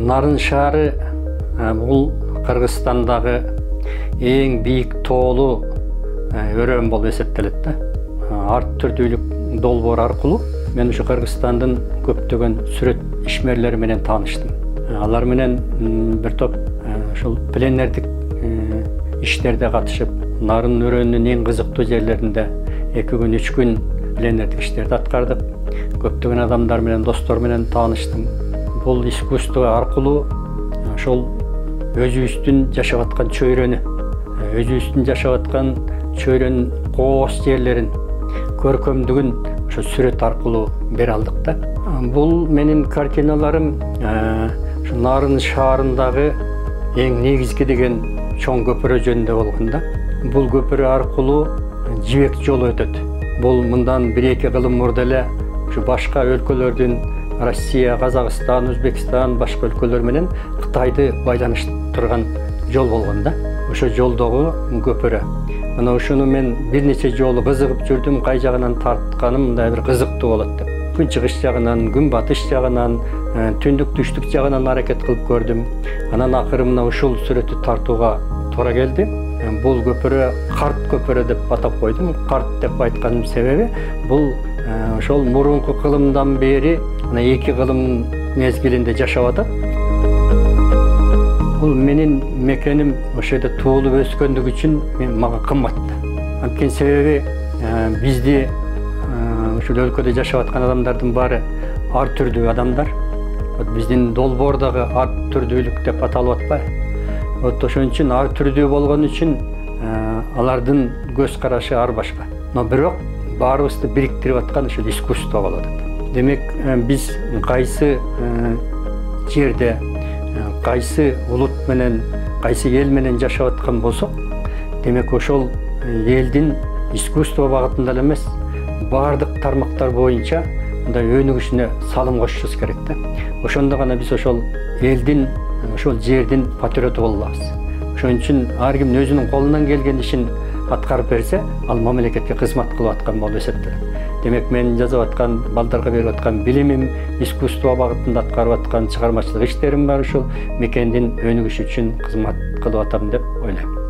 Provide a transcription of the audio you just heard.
Nарын шаары бул Кыргызстандагы эң бийик тоолуу өрөөн болуп эсептелет да. Арт түрдүүлүк долбоор аркылуу мен ушу Кыргызстандын көптөгөн сүрөт ишмерлери менен тааныштым. Алар менен бир топ ушул пленердик иштерде катышып, нарын өрөөнүнүн эң кызыктуу жерлеринде 2 күн 3 күн пленердик иштерди аткардык. Көптөгөн адамдар менен, достор менен тааныштым. Бул искусство аркылуу ошол өзүбүздүн жашап аткан чөйрөнү, өзүбүздүн жашап аткан чөйрөнүн кооз жерлерин, көркөмдүгүн ошо сүрөт аркылуу бере алдык да. Бул менин картиналарым ушу Нарын шаарындагы эң негизги деген чоң көпүрө жөнүндө болгон да. Бул көпүрө аркылуу жибек жолу өтөт. Бул мындан 1-2 кылым мурда эле ушу башка өлкөлөрдүн Россия, Казакстан, Өзбекстан, башка өлкөлөр менен Кытайды байланыштырган жол болгон да. Ошо жолдогу көпүрө. Мына ушуну мен бир нече жолу кызыгып жүрдүм, кай жагынан тартканым мындай бир кызыктуу болот деп. Күн чыгыш жагынан, күн батыш жагынан, түндүк түштүк жагынан аракет кылып көрдүм. Анан акыры мына ушул сүрөттү тартууга туура келди. Бул көпүрө карт көпүрө деп атап койдум. Карт деп айтканымдын себеби бул ошол мурунку кылымдан бери 2 кылым мезгилинде жашап атат. Бул менин мекеним ошо жерде туулуп өскөндүгү үчүн мага кымбат. Анткени себеби бизди ушул өлкөдө жашап аткан адамдардын баары ар түрдүү адамдар. Биздин долбоор дагы ар түрдүүлүк деп аталып атпайбы? Ошон үчүн ар түрдүү болгон үчүн алардын көз карашы ар башка. Но бирок баарыбызды бириктирип аткан ушул искусство болуп атат. Демек биз кайсы жерде, кайсы улут менен, кайсы эл менен жашап аткан болсок, демек ошол элдин искусство багытында эле эмес, баардык тармактар боюнча мындай өнүгүшүнө салым кошушубуз керек да. Ошондо гана биз ошол элдин, ошол жердин патриоту боло алабыз. Ошон үчүн ар ким өзүнүн колунан келген ишин аткарып берсе, ал мамлекетке кызмат кылып аткан болуп эсептелет. Демек мен жазып аткан, балдарга берип аткан билимим, искусство багытында аткарып аткан чыгармачылык иштерим бар ушул мекендин өнүгүшү үчүн кызмат кылып атам деп ойлойм.